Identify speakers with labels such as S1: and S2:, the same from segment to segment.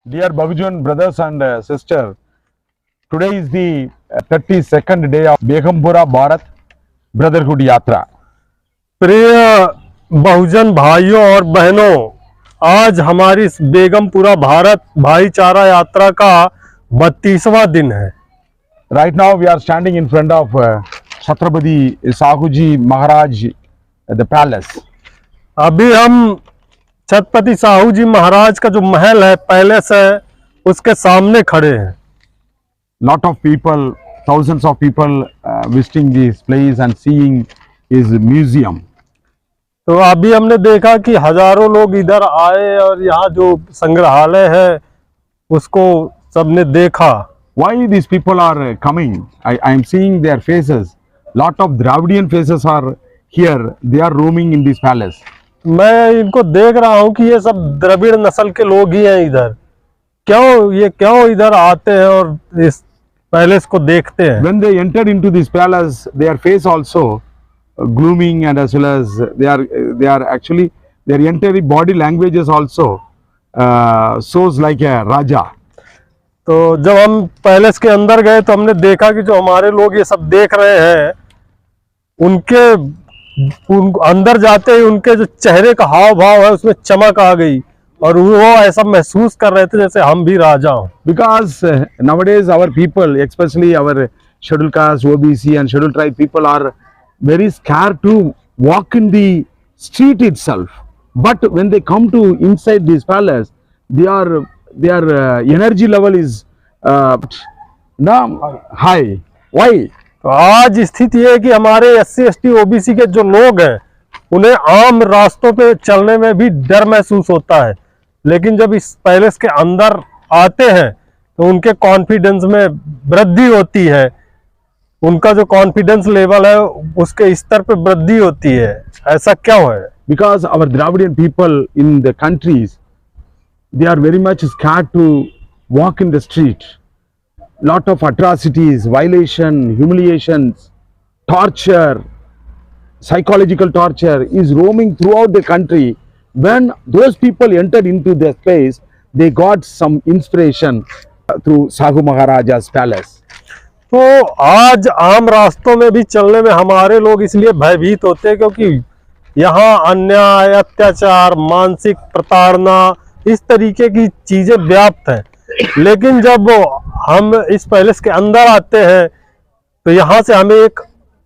S1: Dear Babujan brothers and sister, today is the 32nd day of Begumpura Bharat Brotherhood Yatra.
S2: प्रिय बहुजन भाइयों और बहनों, आज हमारी इस बेगमपुरा भारत भाईचारा यात्रा का 32वां दिन है।
S1: Right now we are standing in front of Chhatrapati Sahuji Maharaj, the palace.
S2: अभी हम छत्रपति साहू जी महाराज का जो महल है, पैलेस है, उसके सामने खड़े हैं।
S1: Lot of people, thousands of people visiting this place and seeing his museum.
S2: तो अभी हमने देखा कि हजारों लोग इधर आए और यहाँ जो संग्रहालय है उसको सबने देखा।
S1: Why these people are coming? I am seeing their faces. Lot of Dravidian faces are here. They are roaming in this palace.
S2: मैं इनको देख रहा हूँ कि ये सब द्रविड़ नस्ल के लोग ही हैं इधर। क्यों इधर आते हैं और इस पैलेस को देखते हैं।
S1: When they entered into this palace, their face also glooming, and as well as they are actually their entire body languages also shows like a raja.
S2: तो जब हम पैलेस के अंदर गए तो हमने देखा कि जो हमारे लोग ये सब देख रहे हैं, अंदर जाते ही उनके जो चेहरे का हाव भाव है उसमें चमक आ गई और वो ऐसा महसूस कर रहे थे जैसे हम भी राजा हों।
S1: Because nowadays our people, especially our scheduled caste, OBC and scheduled tribe people, are very scared to walk in the street itself. But when they come to inside this palace, their energy level is high. Why?
S2: तो आज स्थिति ये है कि हमारे SC ST OBC के जो लोग हैं उन्हें आम रास्तों पे चलने में भी डर महसूस होता है, लेकिन जब इस पैलेस के अंदर आते हैं तो उनके कॉन्फिडेंस में वृद्धि होती है। उनका जो कॉन्फिडेंस लेवल है उसके स्तर पे वृद्धि होती है। ऐसा क्यों है?
S1: Because our Dravidian people in the countries, they are very much scared to walk in the street. Lot of atrocities, violation, humiliations, torture, psychological torture is roaming throughout the country. When those people entered into the space, they got some inspiration through Sahu Maharaja's palace.
S2: तो आज आम रास्तों में भी चलने में हमारे लोग इसलिए भयभीत होते हैं क्योंकि यहाँ अन्याय, अत्याचार, मानसिक प्रताड़ना, इस तरीके की चीजें व्याप्त हैं। लेकिन जब हम इस पैलेस के अंदर आते हैं तो यहाँ से हमें एक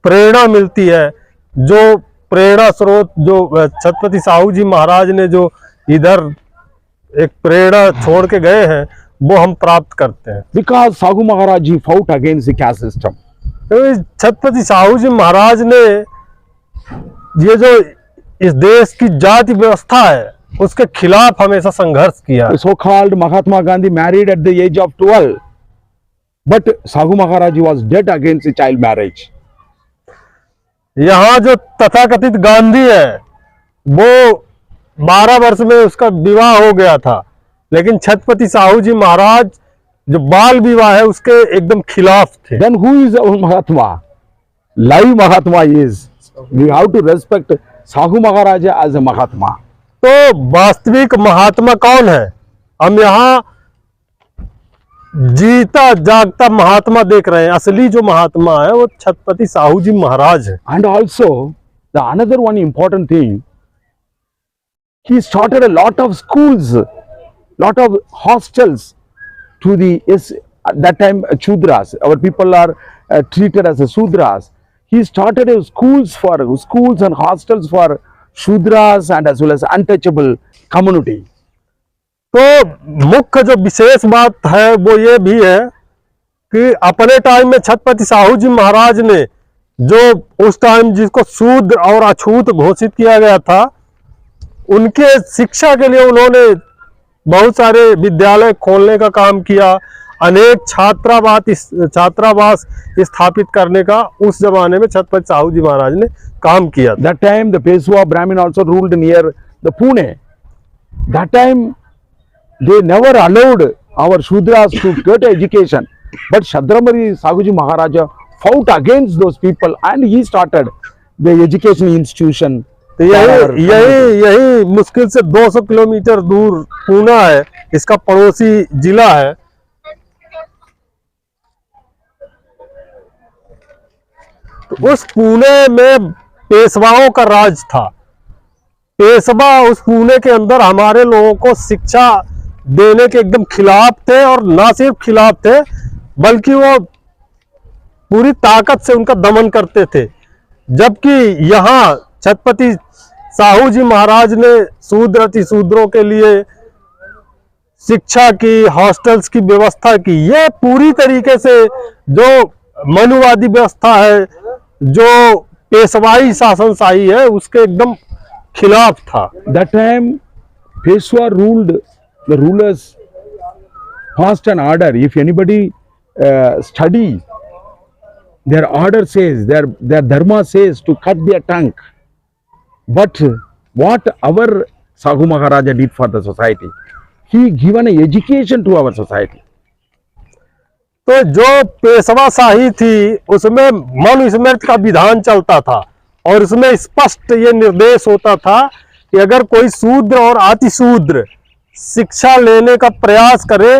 S2: प्रेरणा मिलती है। जो प्रेरणा स्रोत जो छत्रपति साहू जी महाराज ने जो इधर एक प्रेरणा छोड़ के गए हैं वो हम प्राप्त करते हैं।
S1: Because Sahu Maharaj ji fought against the caste system.
S2: तो छत्रपति साहू जी महाराज ने ये जो इस देश की जाति व्यवस्था है उसके खिलाफ हमेशा संघर्ष किया।
S1: So-called Mahatma Gandhi married at the age of 12, but Sahu Maharaj was dead against the child marriage.
S2: यहाँ जो तथाकथित गांधी है वो 12 वर्ष में उसका विवाह हो गया था, लेकिन छत्रपति साहू जी महाराज जो बाल विवाह है उसके एकदम खिलाफ थे।
S1: Then who is our Mahatma? Live Mahatma is. We have to respect Sahu Maharaja as a Mahatma.
S2: तो वास्तविक महात्मा कौन है? हम यहाँ जीता जागता महात्मा देख रहे हैं। असली जो महात्मा है वो छत्रपति साहू जी महाराज है।
S1: And also the another one important thing, he started a lot of schools, lot of hostels to the at that time Shudras. Our people are treated as a Shudras. He started schools and hostels for Shudras and as well as untouchable community.
S2: तो मुख्य जो विशेष बात है वो ये भी है कि अपने टाइम में छत्रपति साहू जी महाराज ने जो उस टाइम जिसको शूद्र और अछूत घोषित किया गया था, उनके शिक्षा के लिए उन्होंने बहुत सारे विद्यालय खोलने का काम किया। अनेक छात्रावास स्थापित करने का उस जमाने में छत्रपति साहू जी महाराज ने काम किया।
S1: That time the Peshwa Brahmin also ruled near the Pune. That time they never allowed our Shudras to get education, but Chhatrapati Sahu Ji Maharaja fought against those people and he started the education institution
S2: तो यही यही यही मुश्किल से 200 kilometre दूर पूना है, इसका पड़ोसी जिला है। तो उस पुणे में पेशवाओं का राज था। पेशवा उस पुणे के अंदर हमारे लोगों को शिक्षा देने के एकदम खिलाफ थे, और ना सिर्फ खिलाफ थे बल्कि वो पूरी ताकत से उनका दमन करते थे। जबकि यहाँ छत्रपति साहू जी महाराज ने शूद्र अतिशूद्रों के लिए शिक्षा की, हॉस्टल्स की व्यवस्था की। ये पूरी तरीके से जो मनुवादी व्यवस्था है, जो पेशवाई शासनशाही है, उसके एकदम खिलाफ था।
S1: That time, Peshwa ruled, the rulers passed an order. If anybody study, their order says, their dharma says to cut their tongue. But what our Sahu Maharaja did for the society, he given an education to our society.
S2: तो जो पेशवा शाही थी उसमें मनुस्मृति का विधान चलता था, और उसमें स्पष्ट ये निर्देश होता था कि अगर कोई शूद्र और अतिशूद्र शिक्षा लेने का प्रयास करे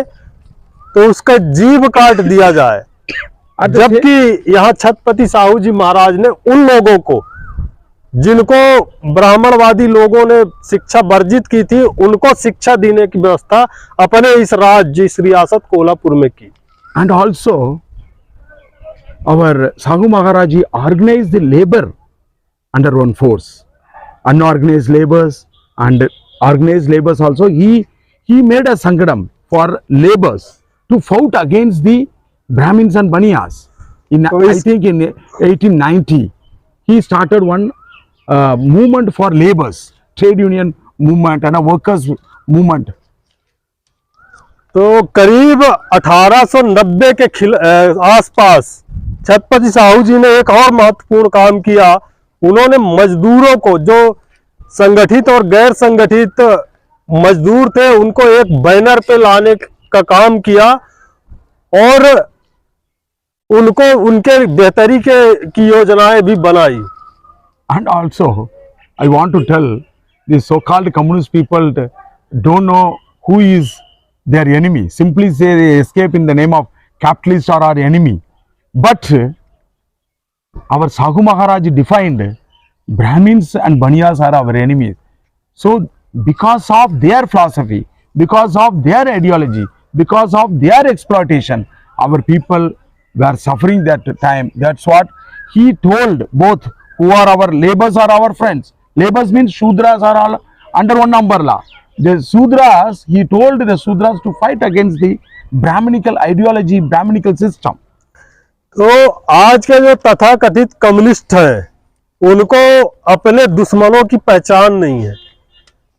S2: तो उसका जीभ काट दिया जाए। जबकि यहाँ छत्रपति साहू जी महाराज ने उन लोगों को, जिनको ब्राह्मणवादी लोगों ने शिक्षा वर्जित की थी, उनको शिक्षा देने की व्यवस्था अपने इस राज्य, इस रियासत कोल्हापुर में की।
S1: And also, our Sahu Maharaji organized the labor under one force. Unorganized laborers and organized laborers also. He made a sangadam for laborers to fight against the Brahmins and Baniyas. I think in 1890, he started one movement for laborers, trade union movement and a workers movement.
S2: तो करीब 1890 के आसपास छत्रपति साहू जी ने एक और महत्वपूर्ण काम किया। उन्होंने मजदूरों को, जो संगठित और गैर संगठित मजदूर थे, उनको एक बैनर पे लाने का काम किया और उनको उनके बेहतरी की योजनाएं भी बनाई।
S1: And also, I want to tell the so-called communist people don't know who is their enemy. Simply say they escape in the name of capitalist or our enemy. But our Sahu Maharaj defined Brahmins and Baniyas are our enemies. So because of their philosophy, because of their ideology, because of their exploitation, our people were suffering that time. That's what he told both who are our laborers are our friends. Laborers means Shudras are all under one umbrella. The Sudras, he told the Sudras to fight against the Brahminical ideology, Brahminical system.
S2: तो आज के जो तथाकथित communist हैं, उनको अपने दुश्मनों की पहचान नहीं है,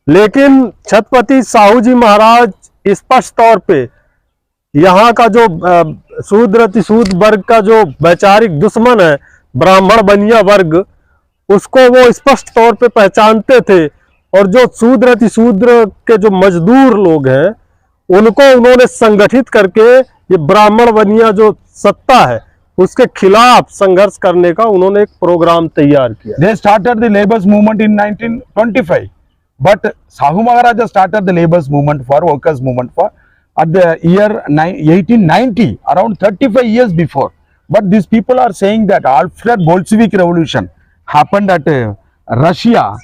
S2: लेकिन छत्रपति साहू जी महाराज स्पष्ट तौर पे यहाँ का जो शूद्र अतिशूद्र वर्ग का जो वैचारिक दुश्मन है, ब्राह्मण बनिया वर्ग, उसको वो स्पष्ट तौर पे पहचानते थे। और जो शूद्र अतिशूद्र के जो मजदूर लोग हैं, उनको उन्होंने संगठित करके ये ब्राह्मण बनिया जो सत्ता है उसके खिलाफ संघर्ष करने का उन्होंने एक प्रोग्राम तैयार किया।
S1: They started the laborers movement in 1925, but Sahu Maharaja started the laborers movement for workers movement for at the year 1890, around 35 years before. But these people are saying that after Bolshevik revolution happened at Russia,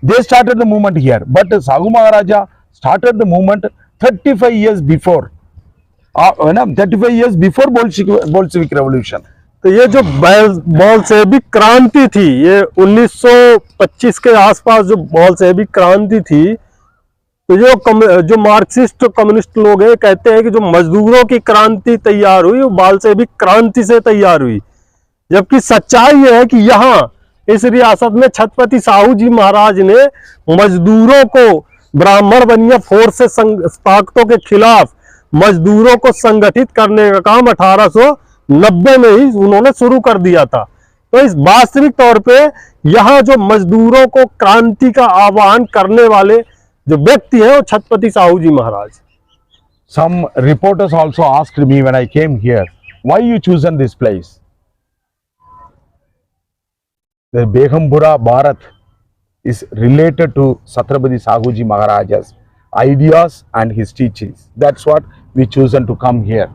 S1: they started the movement here. But Sahu Maharaja started the movement 35 years before. 35 years before Bolshevik revolution.
S2: तो ये जो Bolshevik क्रांति थी, ये 1925 के आसपास जो Bolshevik क्रांति थी, तो जो मार्क्सिस्ट कम्युनिस्ट लोग हैं कहते हैं कि जो मजदूरों की क्रांति तैयार हुई वो बोल्शेविक क्रांति से तैयार हुई। जबकि सच्चाई ये है कि यहाँ इस रियासत में छत्रपति साहू जी महाराज ने मजदूरों को, ब्राह्मण बनिया फोर्स से ताकतों के खिलाफ मजदूरों को संगठित करने का काम 1890 में ही उन्होंने शुरू कर दिया था। तो इस वास्तविक तौर पे यहाँ जो मजदूरों को क्रांति का आह्वान करने वाले जो व्यक्ति है वो छत्रपति साहू जी महाराज।
S1: Some reporters also asked me when I came here, why you chosen this place? The Begumpura Bharat, is related to Chhatrapati Shahuji Maharaja's ideas and his teachings. That's what we chosen to come here.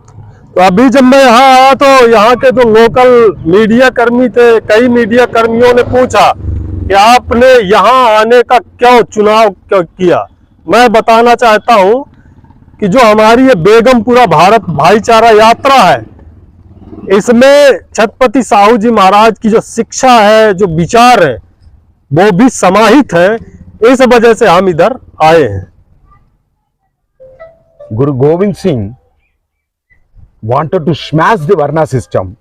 S2: तो अभी जब मैं यहाँ आया तो यहाँ के जो लोकल मीडिया कर्मी थे, कई मीडिया कर्मियों ने पूछा कि आपने यहाँ आने का क्यों चुनाव किया। मैं बताना चाहता हूँ कि जो हमारी ये बेगमपुरा भारत भाईचारा यात्रा है, इसमें छत्रपति साहू जी महाराज की जो शिक्षा है, जो विचार है, वो भी समाहित है। इस वजह से हम इधर आए हैं।
S1: Guru Gobind Singh wanted to smash the Varna system.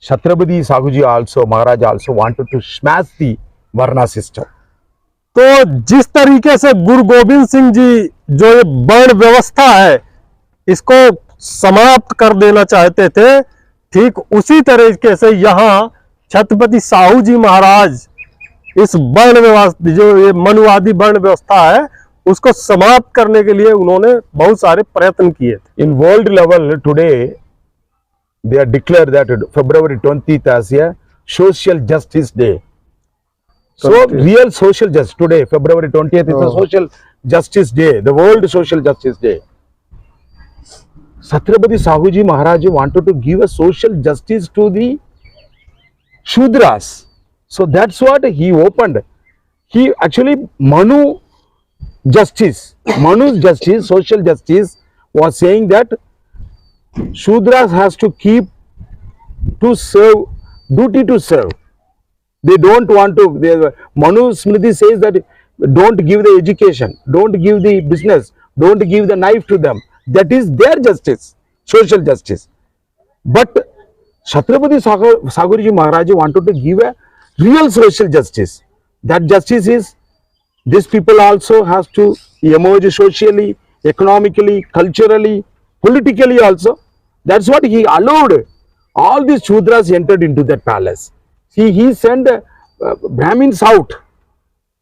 S1: Chhatrapati Shahuji also, Maharaj also wanted to smash the Varna system.
S2: तो जिस तरीके से गुरु गोविंद सिंह जी जो ये वर्ण व्यवस्था है इसको समाप्त कर देना चाहते थे, ठीक उसी तरीके से यहाँ छत्रपति साहू जी महाराज इस वर्ण व्यवस्था, जो ये मनुवादी वर्ण व्यवस्था है, उसको समाप्त करने के लिए उन्होंने बहुत सारे प्रयत्न किए थे।
S1: In world level today, they are declared that February 20th as a social justice day. So real social justice today, February 20th is a social justice day, the world social justice day. Chhatrapati Shahuji Maharaj wanted to give a social justice to the Shudras. So that's what he opened. He actually Manu's justice, social justice was saying that Shudras has to keep to serve, duty to serve. They don't want to, Manu Smriti says that don't give the education, don't give the business, don't give the knife to them. That is their justice, social justice. But Chhatrapati Shahuji Maharaj wanted to give a real social justice. That justice is, these people also has to emerge socially, economically, culturally, politically also. That's what he allowed. All these Shudras entered into that palace. See, he sent Brahmins out.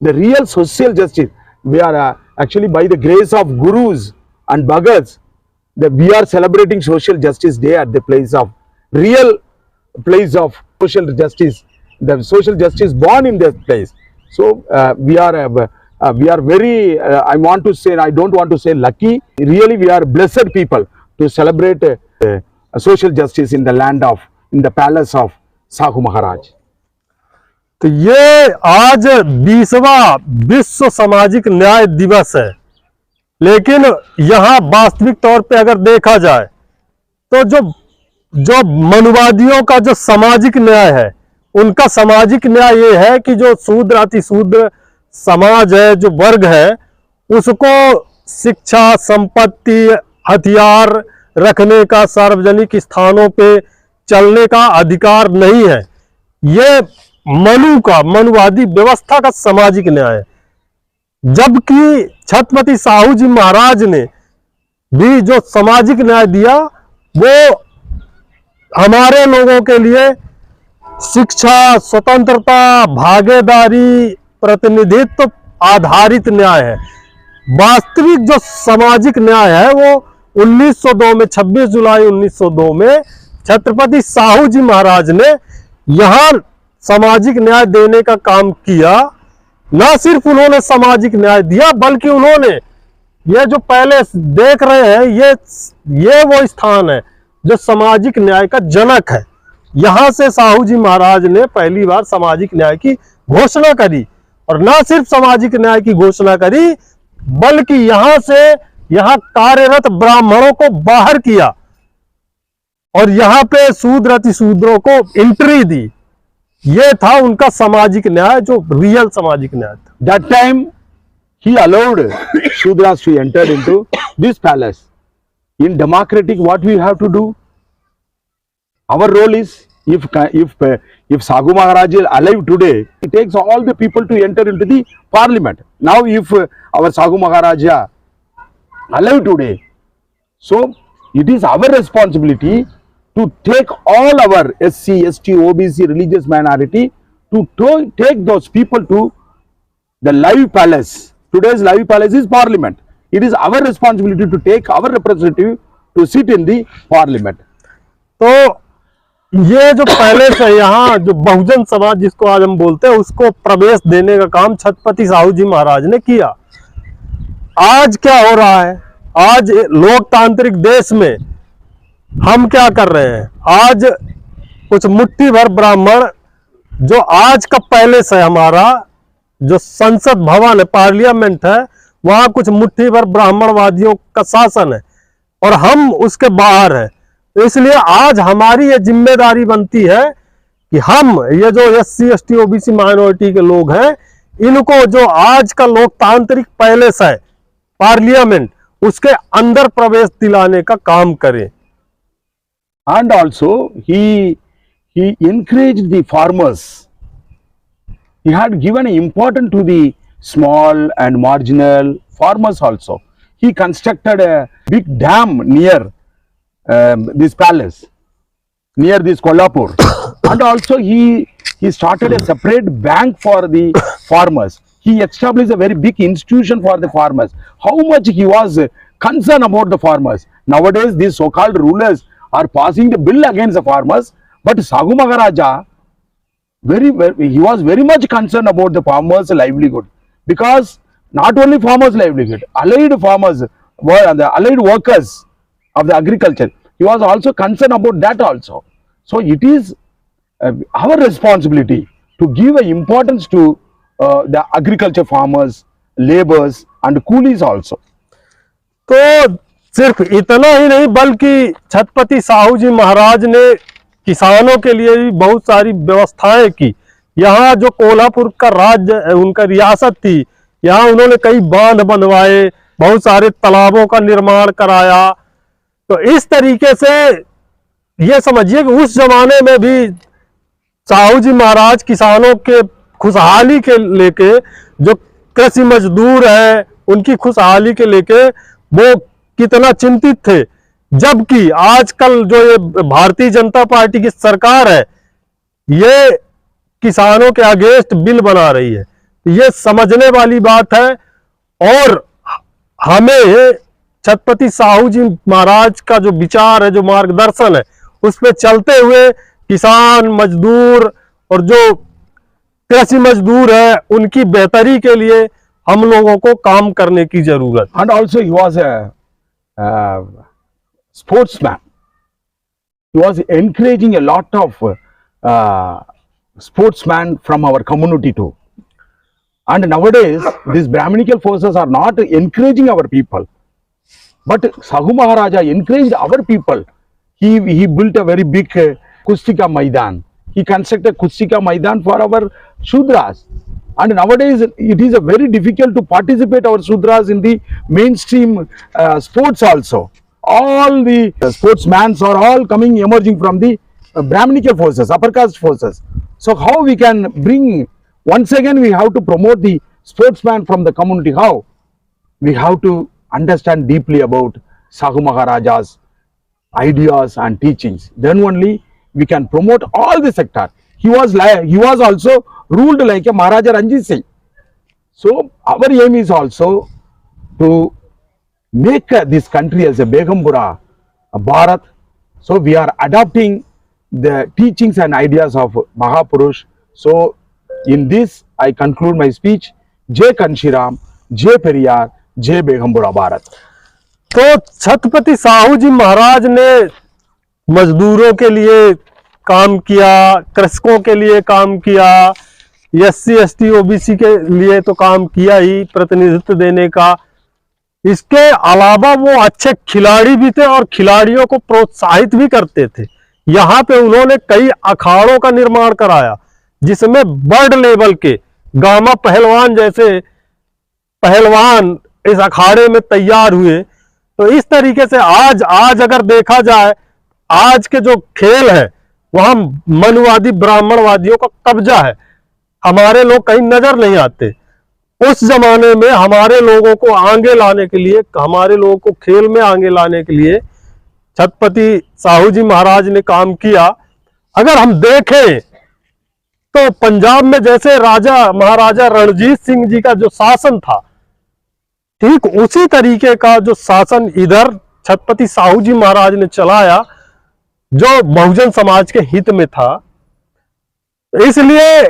S1: The real social justice. We are actually, by the grace of Gurus and Bhagats, we are celebrating social justice day at the place of real place of social justice. The social justice born in that place. So we are very. I want to say, I don't want to say lucky. Really, we are blessed people to celebrate social justice in the land of, in the palace of Sahu Maharaj.
S2: तो ये आज 20वां विश्व सामाजिक न्याय दिवस है, लेकिन यहाँ वास्तविक तौर पे अगर देखा जाए तो जो मनुवादियों का जो सामाजिक न्याय है, उनका सामाजिक न्याय ये है कि जो शूद्र अतिशूद्र समाज है, जो वर्ग है, उसको शिक्षा, संपत्ति, हथियार रखने का, सार्वजनिक स्थानों पे चलने का अधिकार नहीं है। ये मनुवादी व्यवस्था का सामाजिक न्याय है। जबकि छत्रपति साहू जी महाराज ने भी जो सामाजिक न्याय दिया वो हमारे लोगों के लिए शिक्षा, स्वतंत्रता, भागीदारी, प्रतिनिधित्व आधारित न्याय है। वास्तविक जो सामाजिक न्याय है वो 1902 में, 26 जुलाई 1902 में छत्रपति साहू जी महाराज ने यहाँ सामाजिक न्याय देने का काम किया। न सिर्फ उन्होंने सामाजिक न्याय दिया, बल्कि उन्होंने ये जो पहले देख रहे हैं, ये वो स्थान है जो सामाजिक न्याय का जनक है। यहाँ से साहू जी महाराज ने पहली बार सामाजिक न्याय की घोषणा करी, और न सिर्फ सामाजिक न्याय की घोषणा करी, बल्कि यहाँ से यहाँ कार्यरत ब्राह्मणों को बाहर किया और यहाँ पे शूद्र अतिशूद्रों को एंट्री दी। ये था उनका सामाजिक न्याय, जो रियल सामाजिक न्याय था।
S1: That time he allowed Shudras to enter into this palace. In democratic, what we have to do? Our role is, if Sagu Maharaj is alive today, it takes all the people to enter into the parliament. Now if our Sagu Maharaja alive today, so it is our responsibility to take all our SC, ST, OBC, religious minority, to take those people to the live palace. Today's live palace is parliament. It is our responsibility to take our representative to sit in the parliament.
S2: तो ये जो पहले से यहाँ जो बहुजन समाज जिसको आज हम बोलते हैं उसको प्रवेश देने का काम छत्रपति साहू जी महाराज ने किया। आज क्या हो रहा है, आज लोकतांत्रिक देश में हम क्या कर रहे हैं, आज कुछ मुट्ठी भर ब्राह्मण जो आज का पहले से हमारा जो संसद भवन है, पार्लियामेंट है, वहां कुछ मुट्ठी भर ब्राह्मणवादियों का शासन है और हम उसके बाहर है। इसलिए आज हमारी ये जिम्मेदारी बनती है कि हम ये जो SC ST OBC माइनॉरिटी के लोग हैं, इनको जो आज का लोकतांत्रिक पैलेस है पार्लियामेंट, उसके अंदर प्रवेश दिलाने का काम करें।
S1: And also he encouraged the farmers. He had given importance to the small and marginal farmers also. He constructed a big dam near this palace, near this Kolhapur. And also he started a separate bank for the farmers. He established a very big institution for the farmers. How much he was concerned about the farmers. Nowadays these so-called rulers are passing the bill against the farmers, but Sagu Maharaja he was very much concerned about the farmers' livelihood, because not only farmers' livelihood, allied farmers were the allied workers of the agriculture. He was also concerned about that also. So it is our responsibility to give a importance to the agriculture farmers, laborers and coolies also.
S2: तो सिर्फ इतना ही नहीं, बल्कि छत्रपति साहू जी महाराज ने किसानों के लिए भी बहुत सारी व्यवस्थाएं की। यहाँ जो कोल्हापुर का राज्य उनका रियासत थी, यहाँ उन्होंने कई बांध बनवाए, बहुत सारे तालाबों का निर्माण कराया। तो इस तरीके से ये समझिए कि उस जमाने में भी साहू जी महाराज किसानों के खुशहाली के लेके, जो कृषि मजदूर है उनकी खुशहाली के लेके वो कितना चिंतित थे। जबकि आजकल जो ये भारतीय जनता पार्टी की सरकार है, ये किसानों के अगेंस्ट बिल बना रही है। ये समझने वाली बात है और हमें छत्रपति साहू जी महाराज का जो विचार है, जो मार्गदर्शन है, उस पे चलते हुए किसान मजदूर और जो कृषि मजदूर है उनकी बेहतरी के लिए हम लोगों को काम करने की जरूरत।
S1: And also he was a sportsman. He was encouraging a lot of sportsmen from our community too. And nowadays these Brahminical forces are not encouraging our people, but Sahu Maharaja encouraged our people. He built a very big Kustika Maidan. He constructed Kustika Maidan for our Shudras. And nowadays it is a very difficult to participate our Shudras in the mainstream sports also. All the sportsmen are all emerging from the Brahminical forces, upper caste forces. So how we can bring, once again we have to promote the sportsman from the community. How? We have to understand deeply about Sahu Maharaja's ideas and teachings. Then only we can promote all the sector. He was also ruled like a Maharaja Ranjit Singh. So our aim is also to make this country as a Begumpura, a Bharat. So we are adopting the teachings and ideas of Mahapurush. So in this I conclude my speech. Jai Kanshiram, Jai Periyar, Jai Begumpura Bharat.
S2: तो छत्रपति साहू जी महाराज ने मजदूरों के लिए काम किया, कृषकों के लिए काम किया, SC ST OBC के लिए तो काम किया ही, प्रतिनिधित्व देने का। इसके अलावा वो अच्छे खिलाड़ी भी थे और खिलाड़ियों को प्रोत्साहित भी करते थे। यहाँ पे उन्होंने कई अखाड़ों का निर्माण कराया, जिसमें वर्ल्ड लेवल के गामा पहलवान जैसे पहलवान इस अखाड़े में तैयार हुए। तो इस तरीके से आज अगर देखा जाए, आज के जो खेल है वहां मनुवादी ब्राह्मणवादियों का कब्जा है, हमारे लोग कहीं नजर नहीं आते। उस जमाने में हमारे लोगों को आगे लाने के लिए, हमारे लोगों को खेल में आगे लाने के लिए छत्रपति साहू जी महाराज ने काम किया। अगर हम देखें तो पंजाब में जैसे राजा महाराजा रणजीत सिंह जी का जो शासन था, ठीक उसी तरीके का जो शासन इधर छत्रपति साहू जी महाराज ने चलाया। जो बहुजन समाज के हित में था। इसलिए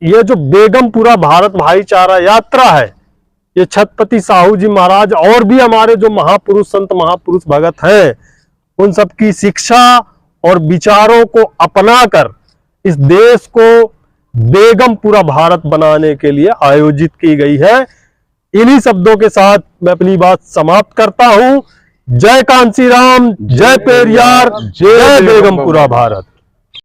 S2: ये जो बेगमपुरा भारत भाईचारा यात्रा है, ये छत्रपति साहू जी महाराज और भी हमारे जो महापुरुष संत महापुरुष भगत हैं, उन सब की शिक्षा और विचारों को अपनाकर इस देश को बेगमपुरा भारत बनाने के लिए आयोजित की गई है। इन्हीं शब्दों के साथ मैं अपनी बात समाप्त करता हूं। जय कांसीराम, जय पेरियार, जय बेगमपुरा भारत।